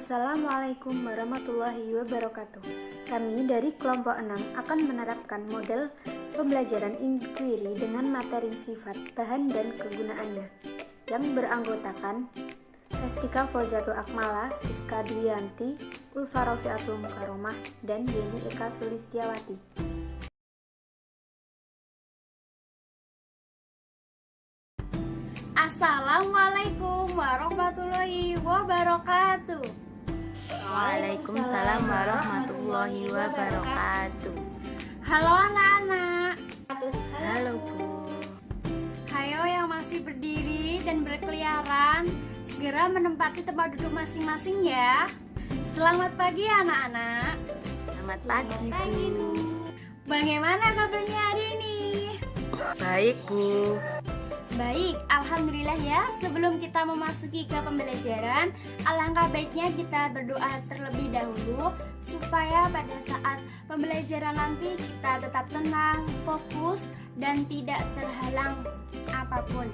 Assalamualaikum warahmatullahi wabarakatuh. Kami dari kelompok 6 akan menerapkan model pembelajaran inquiry dengan materi sifat, bahan, dan kegunaannya yang beranggotakan Restika Fauzatul Akmala, Rizka Dwiyanti, Ulfa Rofiatul Mukaromah, dan Yeni Eka Sulistiawati. Assalamualaikum warahmatullahi wabarakatuh. Waalaikumsalam warahmatullahi wabarakatuh. Halo anak-anak. Halo Bu. Hayo yang masih berdiri dan berkeliaran, segera menempati tempat duduk masing-masing ya. Selamat pagi anak-anak. Selamat pagi Bu. Bagaimana kabarnya hari ini? Baik Bu. Baik, alhamdulillah ya. Sebelum kita memasuki ke pembelajaran, alangkah baiknya kita berdoa terlebih dahulu supaya pada saat pembelajaran nanti kita tetap tenang, fokus, dan tidak terhalang apapun.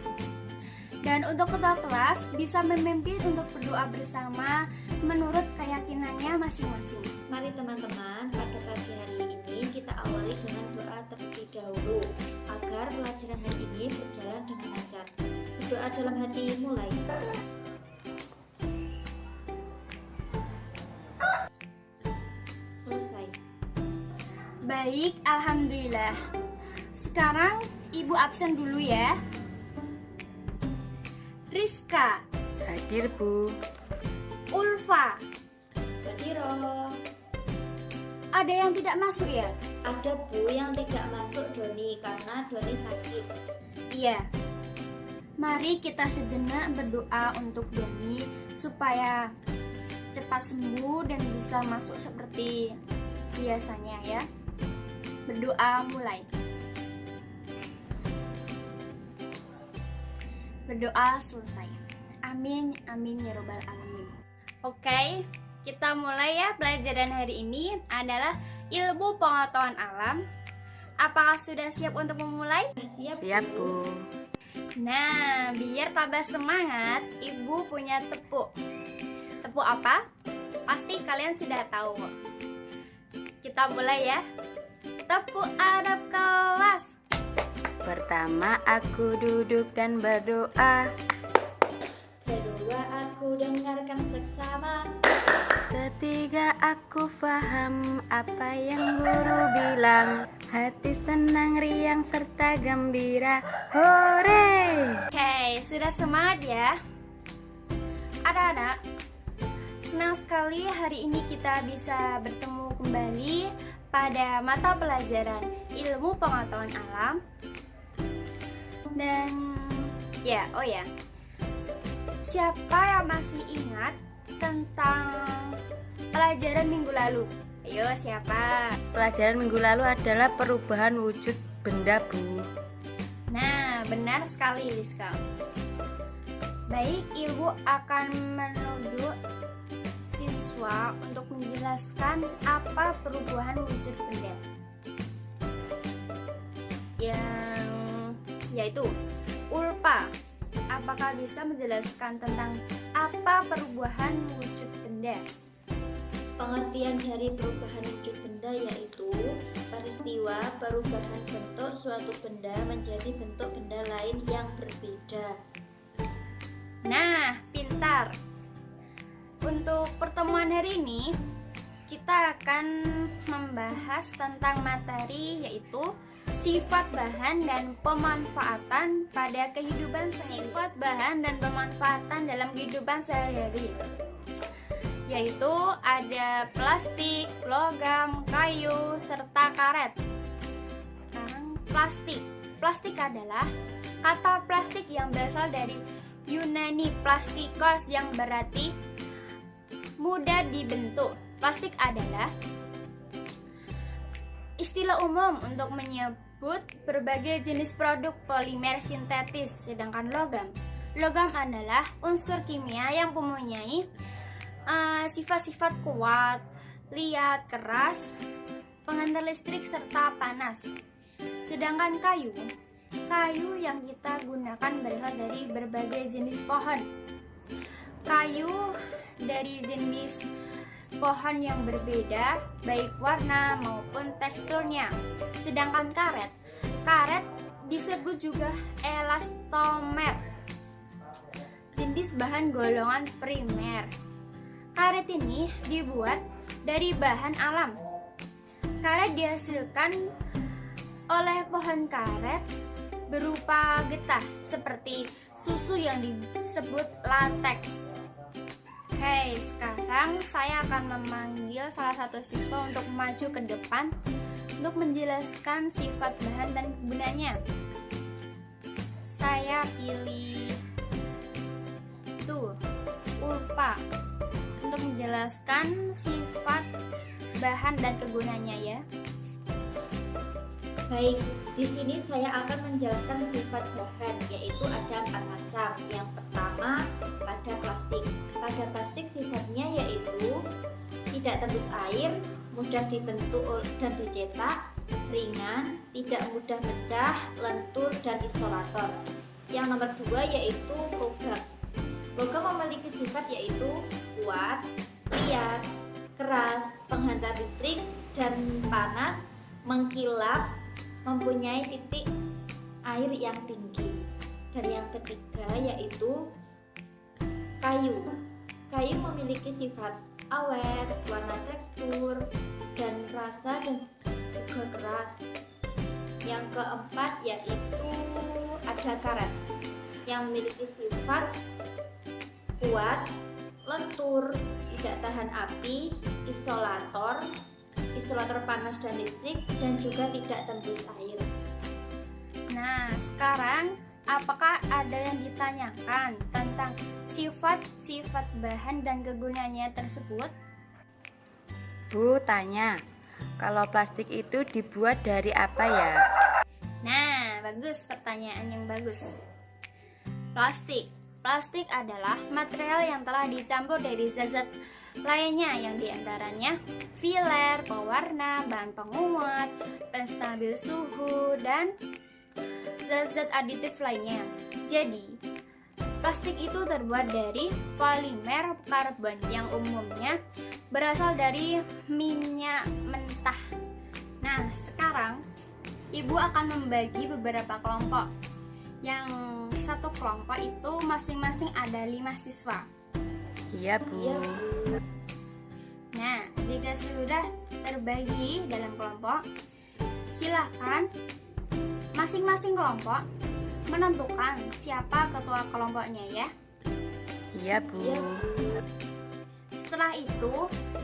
Dan untuk ketua kelas bisa memimpin untuk berdoa bersama menurut keyakinannya masing-masing. Mari teman-teman, pada pagi hari ini kita awali dengan doa terlebih dahulu agar pelajaran hari ini berjalan dengan lancar. Berdoa dalam hati mulai. Selesai. Baik, alhamdulillah. Sekarang Ibu absen dulu ya. Rizka, Hadir Bu. Ulfa, Badiro. ada yang tidak masuk ya? Ada Bu yang tidak masuk, Doni, karena Doni sakit. Iya. Mari kita sejenak berdoa untuk Doni supaya cepat sembuh dan bisa masuk seperti biasanya ya. Berdoa mulai. Berdoa selesai. Amin, amin ya robbal alamin. Oke, kita mulai ya. Pelajaran hari ini adalah ilmu pengetahuan alam. Apakah sudah siap untuk memulai? Siap Bu. Nah, biar tambah semangat, Ibu punya tepuk. Tepuk apa? Pasti kalian sudah tahu. Kita mulai ya. Tepuk adab kelas. Pertama aku duduk dan berdoa. Kedua, aku dengarkan seksama. Ketiga aku paham apa yang guru bilang. Hati senang, riang, serta gembira. Hore! Oke, sudah semangat ya? Anak-anak, senang sekali hari ini kita bisa bertemu kembali pada mata pelajaran ilmu pengetahuan alam. Dan siapa yang masih ingat tentang pelajaran minggu lalu? Ayo, siapa? Pelajaran minggu lalu adalah perubahan wujud benda Bu. Nah, benar sekali Rizka. Baik, Ibu akan menuju siswa untuk menjelaskan apa perubahan wujud benda. Yaitu Ulfa. Apakah bisa menjelaskan tentang apa perubahan wujud benda? Pengertian dari perubahan wujud benda yaitu peristiwa perubahan bentuk suatu benda menjadi bentuk benda lain yang berbeda. Nah, pintar. Untuk pertemuan hari ini, kita akan membahas tentang materi yaitu sifat bahan dan pemanfaatan pada kehidupan sehari-hari. Sifat bahan dan pemanfaatan dalam kehidupan sehari-hari, yaitu ada plastik, logam, kayu, serta karet. Sekarang plastik. Plastik adalah kata plastik yang berasal dari Yunani plastikos yang berarti mudah dibentuk. Plastik adalah istilah umum untuk menyebut berbagai jenis produk polimer sintetis, sedangkan logam adalah unsur kimia yang mempunyai sifat-sifat kuat, liat, keras, pengantar listrik, serta panas. Sedangkan kayu yang kita gunakan berasal dari berbagai jenis pohon. Kayu dari jenis pohon yang berbeda, baik warna maupun teksturnya. Sedangkan karet disebut juga elastomer, jenis bahan golongan primer. Karet ini dibuat dari bahan alam. Karet dihasilkan oleh pohon karet berupa getah seperti susu yang disebut lateks. Oke, sekarang saya akan memanggil salah satu siswa untuk maju ke depan untuk menjelaskan sifat bahan dan kegunaannya. Saya pilih Ulfa untuk menjelaskan sifat bahan dan kegunaannya ya. Baik, di sini saya akan menjelaskan sifat bahan, yaitu ada 4 macam. Yang pertama, pada plastik. Pada plastik sifatnya yaitu tidak tembus air, mudah dibentuk dan dicetak, ringan, tidak mudah pecah, lentur, dan isolator. Yang nomor 2 yaitu logam. Logam memiliki sifat yaitu kuat, liat, keras, penghantar listrik, dan panas, mengkilap, mempunyai titik air yang tinggi. Dan yang ketiga yaitu kayu. Kayu memiliki sifat awet, warna, tekstur, dan rasa, dan juga keras. Yang keempat yaitu ada karet yang memiliki sifat kuat, lentur, tidak tahan api, isolator panas dan listrik, dan juga tidak tembus air. Nah, sekarang apakah ada yang ditanyakan tentang sifat-sifat bahan dan kegunaannya tersebut? Bu, tanya, kalau plastik itu dibuat dari apa ya? Nah, bagus, pertanyaan yang bagus. Plastik adalah material yang telah dicampur dari zat-zat lainnya yang diantaranya filler, pewarna, bahan penguat, penstabil suhu, dan zat-zat aditif lainnya. Jadi, plastik itu terbuat dari polimer karbon yang umumnya berasal dari minyak mentah. Nah, sekarang Ibu akan membagi beberapa kelompok. Yang satu kelompok itu masing-masing ada 5 siswa. Iya, Bu. Nah, jika sudah terbagi dalam kelompok, silakan masing-masing kelompok menentukan siapa ketua kelompoknya ya. Iya, Bu. Setelah itu,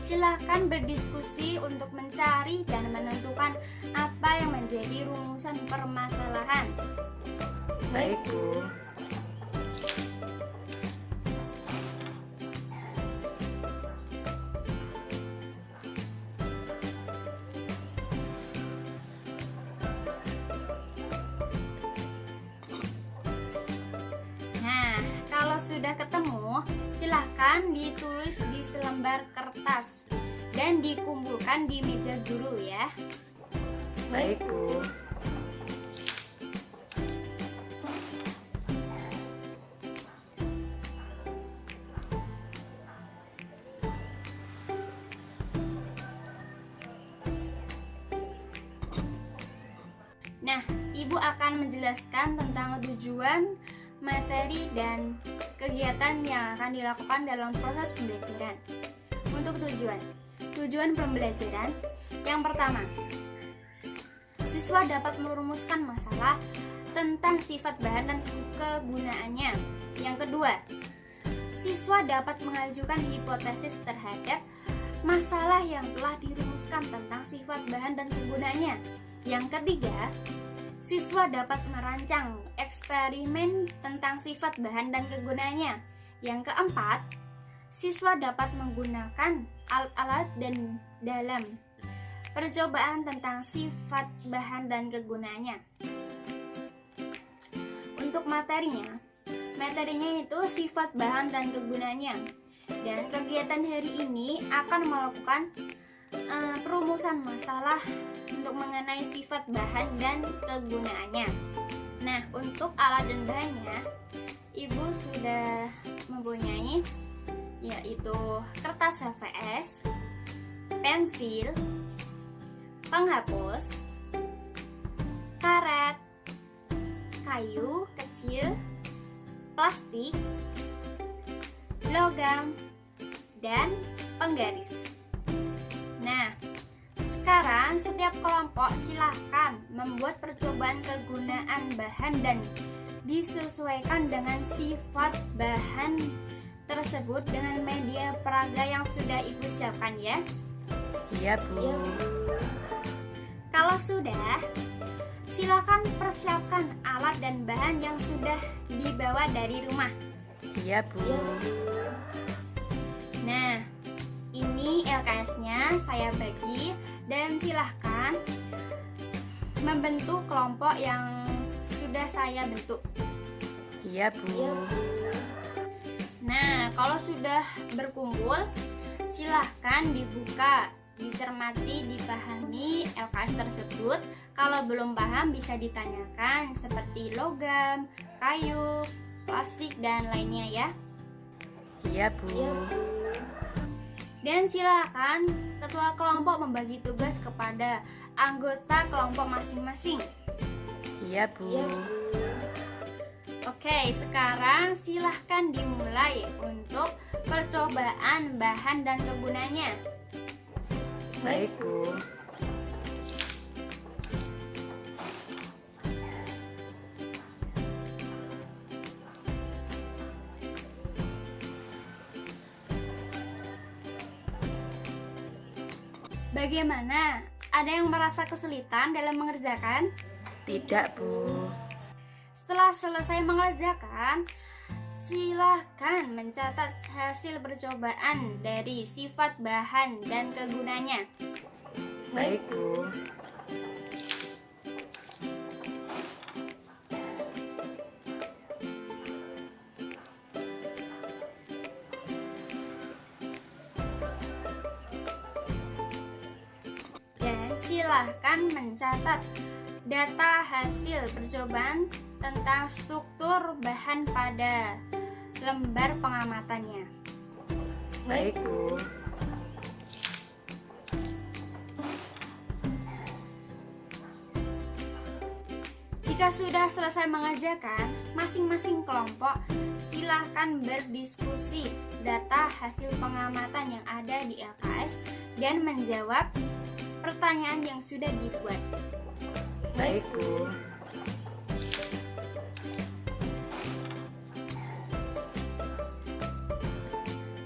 silakan berdiskusi untuk mencari dan menentukan apa yang menjadi rumusan permasalahan. Baik, Bu. Nah, kalau sudah ketemu, silahkan ditulis di selembar kertas dan dikumpulkan di meja guru ya. Baik, Bu. Nah, Ibu akan menjelaskan tentang tujuan, materi, dan kegiatan yang akan dilakukan dalam proses pembelajaran. Untuk tujuan pembelajaran, yang pertama, siswa dapat merumuskan masalah tentang sifat bahan dan kegunaannya. Yang kedua, siswa dapat mengajukan hipotesis terhadap masalah yang telah dirumuskan tentang sifat bahan dan kegunaannya. Yang ketiga, siswa dapat merancang eksperimen tentang sifat bahan dan kegunaannya. Yang keempat, siswa dapat menggunakan alat-alat dan dalam percobaan tentang sifat bahan dan kegunaannya. Untuk materinya itu sifat bahan dan kegunaannya. Dan kegiatan hari ini akan melakukan perumusan masalah untuk mengenai sifat bahan dan kegunaannya. Nah, untuk alat dan bahannya, Ibu sudah mempunyai. yaitu kertas HVS, pensil, penghapus, karet, kayu kecil, plastik, logam, dan penggaris. Nah, sekarang setiap kelompok silahkan membuat percobaan kegunaan bahan dan disesuaikan dengan sifat bahan tersebut dengan media peraga yang sudah Ibu siapkan ya. Iya, Bu. Kalau sudah, silakan persiapkan alat dan bahan yang sudah dibawa dari rumah. Iya, Bu. Nah, ini LKS-nya saya bagi dan silahkan membentuk kelompok yang sudah saya bentuk. Iya, Bu. Nah, kalau sudah berkumpul, silahkan dibuka, dicermati, dipahami LKS tersebut. Kalau belum paham bisa ditanyakan seperti logam, kayu, plastik, dan lainnya ya. Iya, Bu. Dan silakan ketua kelompok membagi tugas kepada anggota kelompok masing-masing. Iya, Bu. Oke, sekarang silahkan dimulai untuk percobaan bahan dan kegunaannya. Baik, Bu. Bagaimana? Ada yang merasa kesulitan dalam mengerjakan? Tidak, Bu. Setelah selesai mengerjakan, silahkan mencatat hasil percobaan dari sifat bahan dan kegunaannya. Baik, Bu. Dan silahkan mencatat data hasil percobaan tentang struktur bahan pada lembar pengamatannya. Baik, Bu. Jika sudah selesai mengerjakan, masing-masing kelompok silahkan berdiskusi data hasil pengamatan yang ada di LKS dan menjawab pertanyaan yang sudah dibuat. Baik, Bu.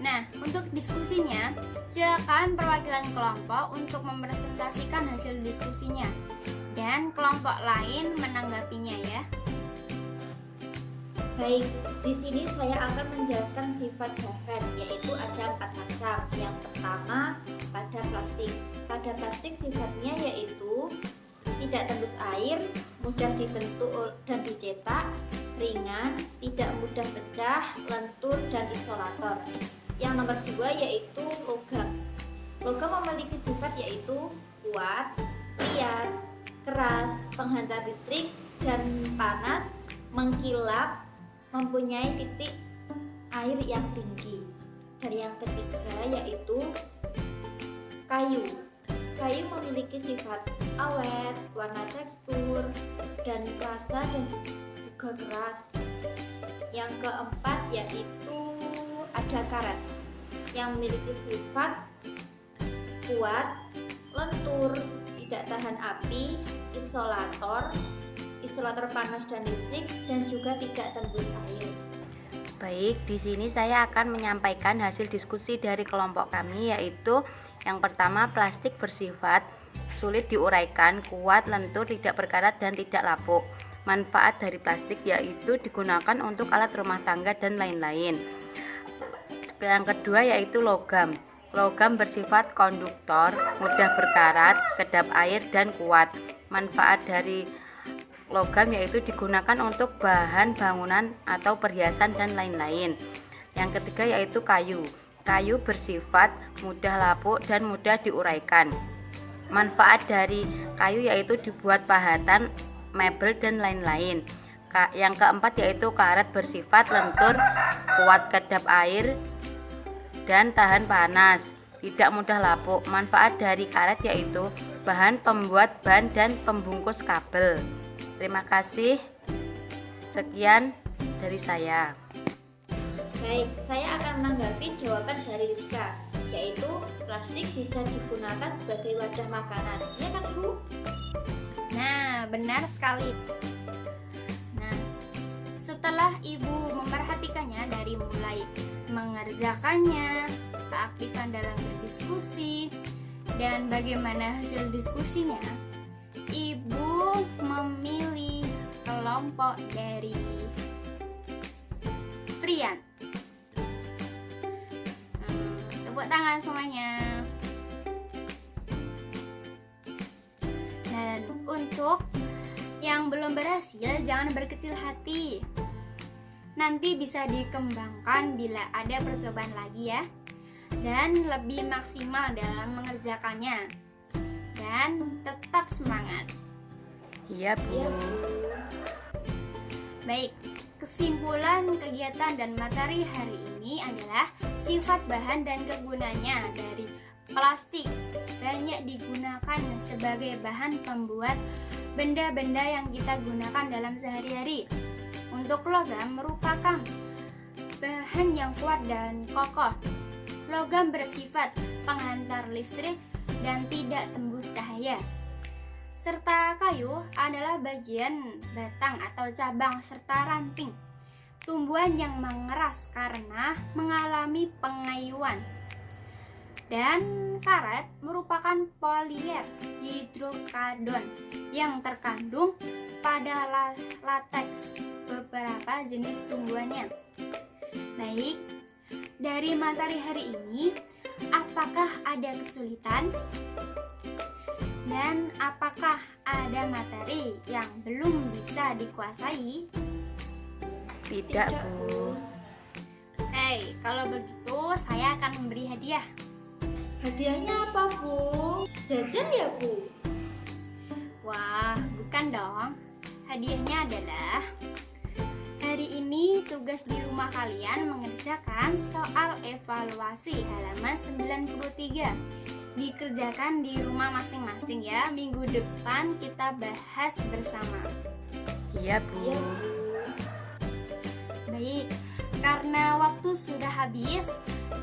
Nah, untuk diskusinya, silakan perwakilan kelompok untuk mempresentasikan hasil diskusinya dan kelompok lain menanggapinya ya. Baik, di sini saya akan menjelaskan sifat bahan, yaitu ada 4 macam. Yang pertama, pada plastik. Pada plastik sifatnya yaitu tidak tembus air, mudah dibentuk dan dicetak, ringan, tidak mudah pecah, lentur, dan isolator. Yang nomor 2 yaitu logam. Logam memiliki sifat yaitu kuat, liat, keras, penghantar listrik, dan panas, mengkilap, mempunyai titik air yang tinggi. Dan yang ketiga yaitu kayu. Kayu memiliki sifat awet, warna tekstur, dan rasa dan juga keras. Yang keempat yaitu ada karet yang memiliki sifat kuat, lentur, tidak tahan api, isolator panas dan listrik, dan juga tidak tembus air. Baik, di sini saya akan menyampaikan hasil diskusi dari kelompok kami, yaitu yang pertama, plastik bersifat sulit diuraikan, kuat, lentur, tidak berkarat, dan tidak lapuk. Manfaat dari plastik yaitu digunakan untuk alat rumah tangga dan lain-lain. Yang kedua yaitu logam. Logam bersifat konduktor, mudah berkarat, kedap air, dan kuat. Manfaat dari logam yaitu digunakan untuk bahan bangunan atau perhiasan dan lain-lain. Yang ketiga yaitu kayu. Kayu bersifat mudah lapuk dan mudah diuraikan. Manfaat dari kayu yaitu dibuat pahatan, mebel, dan lain-lain. Yang keempat yaitu karet bersifat lentur, kuat kedap air, dan tahan panas, tidak mudah lapuk. Manfaat dari karet yaitu bahan pembuat ban dan pembungkus kabel. Terima kasih. Sekian dari saya. Baik, saya akan menanggapi jawaban dari Rizka, yaitu plastik bisa digunakan sebagai wadah makanan. Iya kan, Bu? Nah, benar sekali. Nah, setelah Ibu memperhatikannya dari mulai mengerjakannya, keaktifan dalam berdiskusi, dan bagaimana hasil diskusinya, Ibu memilih kelompok dari Frian. Tepuk tangan semuanya. Dan untuk yang belum berhasil, jangan berkecil hati. Nanti bisa dikembangkan bila ada percobaan lagi ya. Dan lebih maksimal dalam mengerjakannya. Dan tetap semangat. Iya, Bu. Baik, kesimpulan kegiatan dan materi hari ini adalah sifat bahan dan kegunaannya dari plastik banyak digunakan sebagai bahan pembuat benda-benda yang kita gunakan dalam sehari-hari. Untuk logam merupakan bahan yang kuat dan kokoh. Logam bersifat penghantar listrik dan tidak tembus cahaya. Serta kayu adalah bagian batang atau cabang serta ranting tumbuhan yang mengeras karena mengalami pengayuan. Dan karet merupakan polimer hidrokarbon yang terkandung pada lateks beberapa jenis tumbuhannya. Baik, dari materi hari ini, apakah ada kesulitan? Dan apakah ada materi yang belum bisa dikuasai? Tidak, Bu. Hei, kalau begitu saya akan memberi hadiah. Hadiahnya apa, Bu? Jajan ya, Bu? Wah, bukan dong. Hadiahnya adalah hari ini tugas di rumah kalian mengerjakan soal evaluasi halaman 93. Dikerjakan di rumah masing-masing ya. Minggu depan kita bahas bersama. Iya, Bu. Baik, karena waktu sudah habis,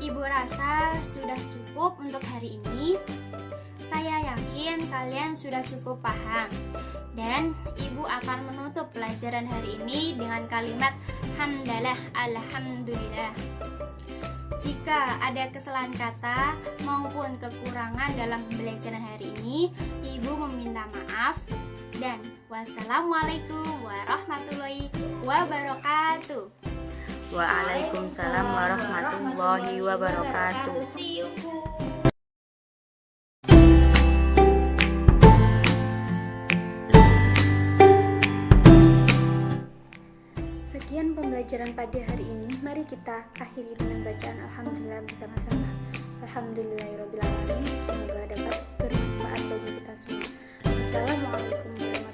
Ibu rasa sudah cukup untuk hari ini. Saya yakin kalian sudah cukup paham. Dan Ibu akan menutup pelajaran hari ini dengan kalimat hamdalah, alhamdulillah. Jika ada kesalahan kata maupun kekurangan dalam pembelajaran hari ini, Ibu meminta maaf. Dan wassalamualaikum warahmatullahi wabarakatuh. Waalaikumsalam warahmatullahi wabarakatuh. See you, Bu. Sekian pembelajaran pada hari ini. Mari kita akhiri dengan bacaan Alhamdulillah bersama-sama. Alhamdulillahirrabbilalamin. Semoga dapat bermanfaat bagi kita semua. Wassalamualaikum warahmatullahi wabarakatuh.